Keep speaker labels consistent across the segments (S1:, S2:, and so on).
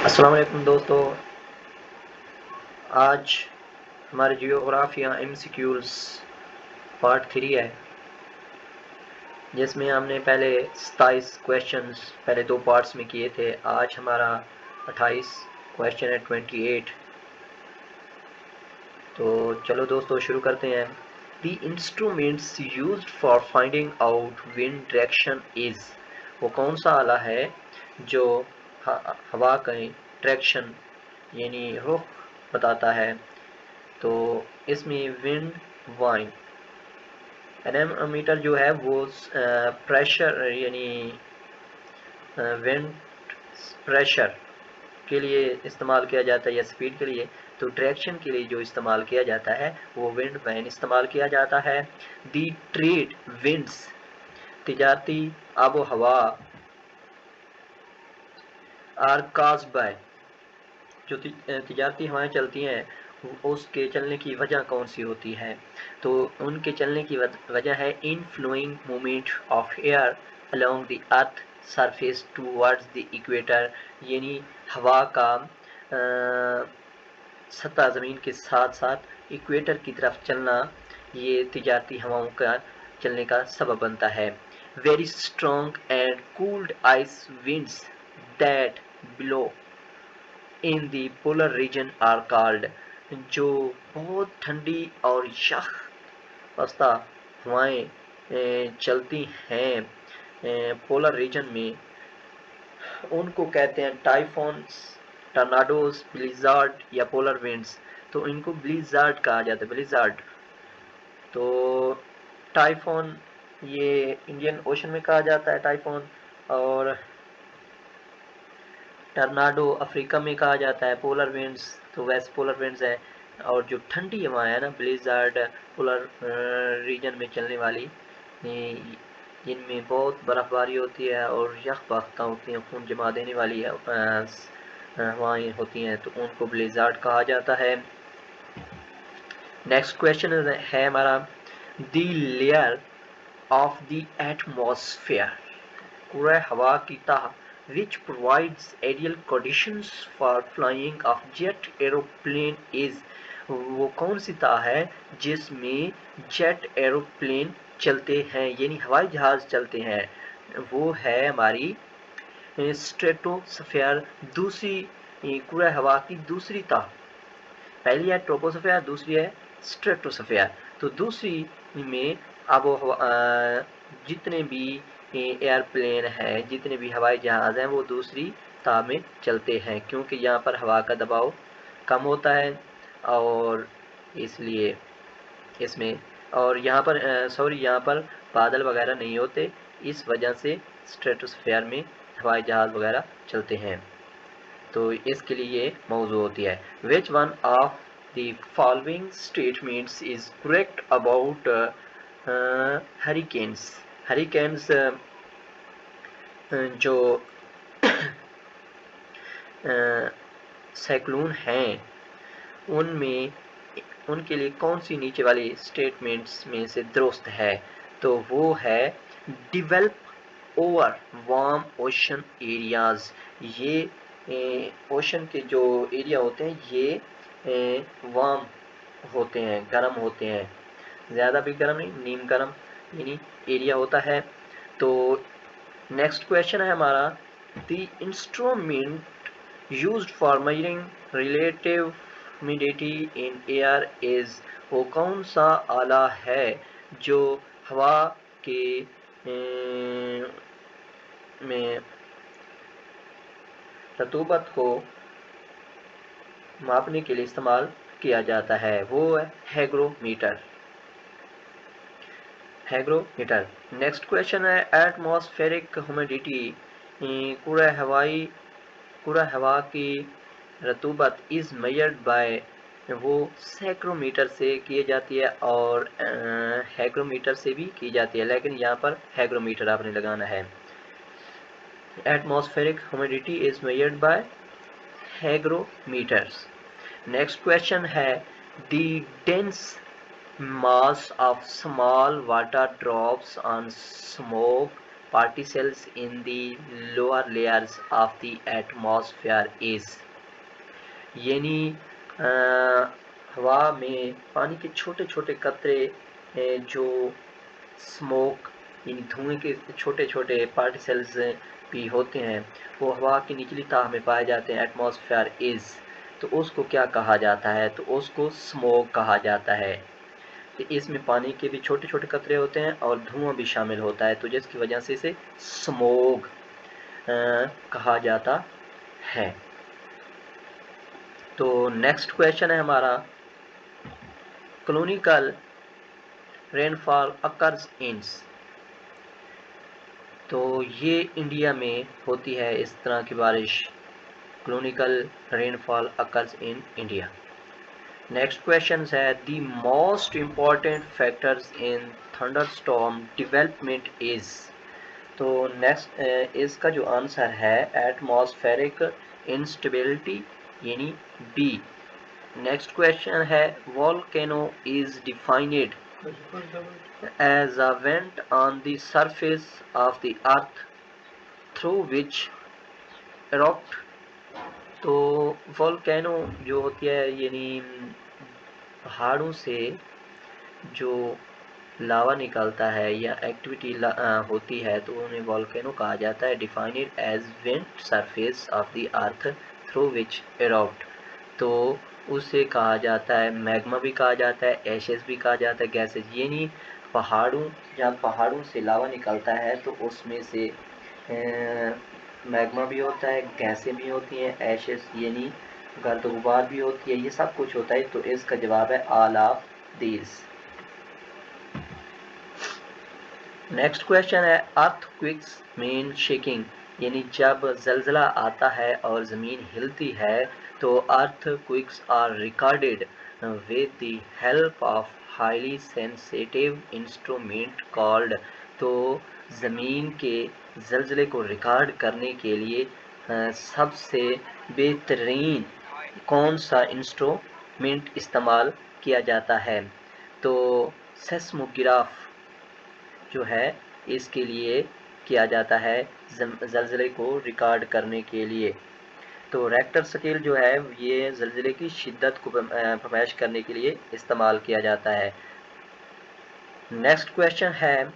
S1: अस्सलाम वालेकुम दोस्तों। आज हमारे जियोग्राफिया एमसीक्यूज़ पार्ट 3 है, जिसमें हमने पहले 27 क्वेश्चंस पहले 2 पार्ट्स में किए थे। आज हमारा 28 क्वेश्चन है, 28। तो चलो दोस्तों शुरू करते हैं। The instruments used for finding out wind direction is, वो कौन सा आला है जो हवा का डायरेक्शन यानी रुख बताता है। तो इसमें विंड वाइन एनेमोमीटर जो है वो प्रेशर यानी विंड प्रेशर के लिए इस्तेमाल किया जाता है या स्पीड के लिए। तो डायरेक्शन के लिए जो इस्तेमाल किया जाता है वो विंड वाइन इस्तेमाल किया जाता है। दी ट्रेड विंड्स, तिजारती आबो हवा, आर काज्ड बाय, जो तिजारती हवाएं चलती हैं उसके चलने की वजह कौन सी होती है। तो उनके चलने की वजह है इनफ्लोइंग movement of air along the earth surface towards the equator, यानी हवा का सतह ज़मीन के साथ साथ इक्वेटर की तरफ चलना, ये तिजारती हवाओं का चलने का सबब बनता है। Very strong and cooled ice winds that blow in the polar region are called, जो बहुत ठंडी और यख पस्ता हवाएं चलती हैं पोलर रीजन में, उनको कहते हैं टाइफॉन्स, टर्नाडोज, ब्लिज़ार्ड या पोलर विंड्स। तो इनको ब्लिज़ार्ड कहा जाता है, ब्लिज़ार्ड। तो टाइफॉन ये इंडियन ओशन में कहा जाता है टाइफॉन, और टर्नाडो अफ्रीका में कहा जाता है। पोलर विंड्स तो वेस्ट पोलर विंड्स है, और जो ठंडी हवाएं है ना ब्लिज़ार्ड पोलर रीजन में चलने वाली, जिनमें बहुत बर्फबारी होती है और यख बख्ता होती हैं, खून जमा देने वाली हवाएं होती हैं, तो उनको ब्लिज़ार्ड कहा जाता है। नेक्स्ट क्वेश्चन है हमारा, the layer of the atmosphere, पूरा हवा की तह, which provides ideal conditions for flying of jet aeroplane is, वो कौन सी तह है जिसमें जेट एरोप्लेन चलते हैं यानी हवाई जहाज चलते हैं। वो है हमारी स्ट्रेटोस्फेयर, दूसरी पूरा हवा की दूसरी तह। पहली है ट्रोपोस्फेयर, दूसरी है स्ट्रेटोस्फेयर। तो दूसरी में आबो हवा जितने भी एयरप्लेन है, जितने भी हवाई जहाज हैं, वो दूसरी ताह में चलते हैं, क्योंकि यहाँ पर हवा का दबाव कम होता है और इसलिए इसमें, और यहाँ पर यहाँ पर बादल वगैरह नहीं होते, इस वजह से स्ट्रेटोस्फेयर में हवाई जहाज वगैरह चलते हैं। तो इसके लिए ये मौजू होती है। Which one of the following statements is correct about hurricanes. Hurricanes जो साइक्लोन हैं, उनमें उनके लिए कौन सी नीचे वाली स्टेटमेंट्स में से दुरुस्त है। तो वो है develop over warm ocean areas, ये ओशन के जो एरिया होते हैं ये वार्म होते हैं, गर्म होते हैं, ज़्यादा भी गर्म नहीं, नीम गर्म यानी एरिया होता है। तो नेक्स्ट क्वेश्चन है हमारा, the instrument used for measuring relative humidity in air is, वो कौन सा आला है जो हवा के में रतूबत को मापने के लिए इस्तेमाल किया जाता है। वो है हैग्रोमीटर, हैग्रोमीटर। नेक्स्ट क्वेश्चन है, एटमॉस्फेरिक ह्यूमिडिटी, पूरा हवा की रतूबत इज मेजर्ड बाय, वो सैक्रोमीटर से की जाती है और हैग्रोमीटर से भी की जाती है, लेकिन यहाँ पर हैग्रोमीटर आपने लगाना है। Atmospheric humidity is measured by hygrometers. Next question है, the dense mass of small water drops on smoke particles in the lower layers of the atmosphere is, यानी हवा में पानी के छोटे छोटे कतरे जो स्मोक यानी धुएं के छोटे छोटे पार्टिकल्स भी होते हैं वो हवा की निचली तह में पाए जाते हैं, एटमॉस्फेयर इज, तो उसको क्या कहा जाता है, तो उसको स्मोक कहा जाता है। तो इसमें पानी के भी छोटे छोटे कतरे होते हैं और धुआं भी शामिल होता है, तो जिसकी वजह से इसे स्मोक कहा जाता है। तो नेक्स्ट क्वेश्चन है हमारा, क्लोनिकल रेनफॉल अकर्स इन, तो ये इंडिया में होती है इस तरह की बारिश, cyclonic rainfall occurs in India. Next question है, the most important factors in thunderstorm development is, तो नेक्स्ट इसका जो आंसर है एटमॉस्फेरिक इंस्टेबिलिटी यानी बी। नेक्स्ट क्वेश्चन है, volcano is defined as a vent on the surface of the earth through which erupt, तो volcano जो होती है यानी पहाड़ों से जो लावा निकलता है या एक्टिविटी होती है तो उन्हें वोल्केनो कहा जाता है। Defined as vent surface of the earth through which erupt, तो उसे कहा जाता है मैग्मा भी कहा जाता है, एशेस भी कहा जाता है, गैसेस, यानी पहाड़ों, जब पहाड़ों से लावा निकलता है तो उसमें से मैग्मा भी होता है, गैसें भी होती हैं, एशेस यानी गर्द गुबार भी होती है, ये सब कुछ होता है, तो इसका जवाब है all of these. Next question है, अर्थक्वेक्स मीन शेकिंग, यानी जब जलजला आता है और ज़मीन हिलती है तो earthquakes are recorded with the help of highly sensitive instrument called, तो ज़मीन के जलजले को रिकॉर्ड करने के लिए सबसे बेहतरीन कौन सा इंस्ट्रूमेंट इस्तेमाल किया जाता है, तो सेस्मोग्राफ जो है इसके लिए किया जाता है जलजले को रिकॉर्ड करने के लिए। तो रेक्टर स्केल जो है ये जलजले की शिद्दत को फरमाइश करने के लिए इस्तेमाल किया जाता है। नेक्स्ट क्वेश्चन है,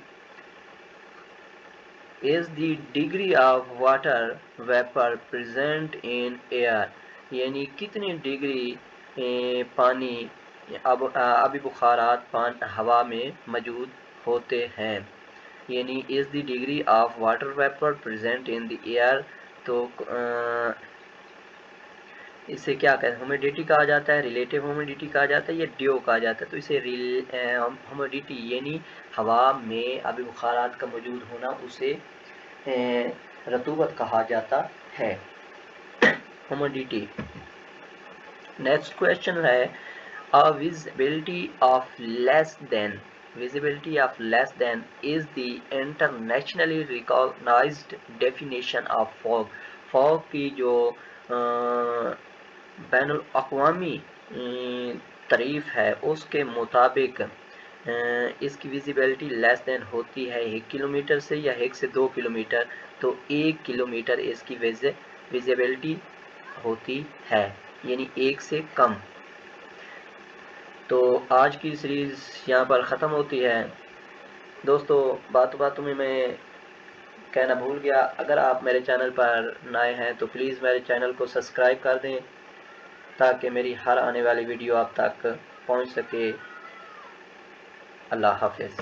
S1: is the degree of water vapour present in air, यानी कितनी डिग्री पानी आबी बुखारात हवा में मौजूद होते हैं, यानी is the degree of water vapour present in the air, तो इसे क्या कहते हैं, ह्यूमिडिटी कहा जाता है, रिलेटिव ह्यूमिडिटी कहा जाता है या ड्यू कहा जाता है, तो इसे ह्यूमिडिटी यानी हवा में आबी बुखारात का मौजूद होना उसे रतूबत कहा जाता है, ह्यूमिडिटी। नेक्स्ट क्वेश्चन है, a visibility of less than, visibility of less than is the internationally recognized definition of fog, fog की जो बैनुल अक़वामी तारीफ है उसके मुताबिक इसकी विजिबिलिटी लेस देन होती है 1 किलोमीटर से या 1 से 2 किलोमीटर, तो 1 किलोमीटर इसकी विजिबिलिटी होती है, यानी 1 से कम। तो आज की सीरीज़ यहाँ पर ख़त्म होती है। दोस्तों बातों में मैं कहना भूल गया, अगर आप मेरे चैनल पर नए हैं तो प्लीज़ मेरे चैनल को सब्सक्राइब कर दें ताकि मेरी हर आने वाली वीडियो आप तक पहुँच सके। अल्लाह हाफ़िज़।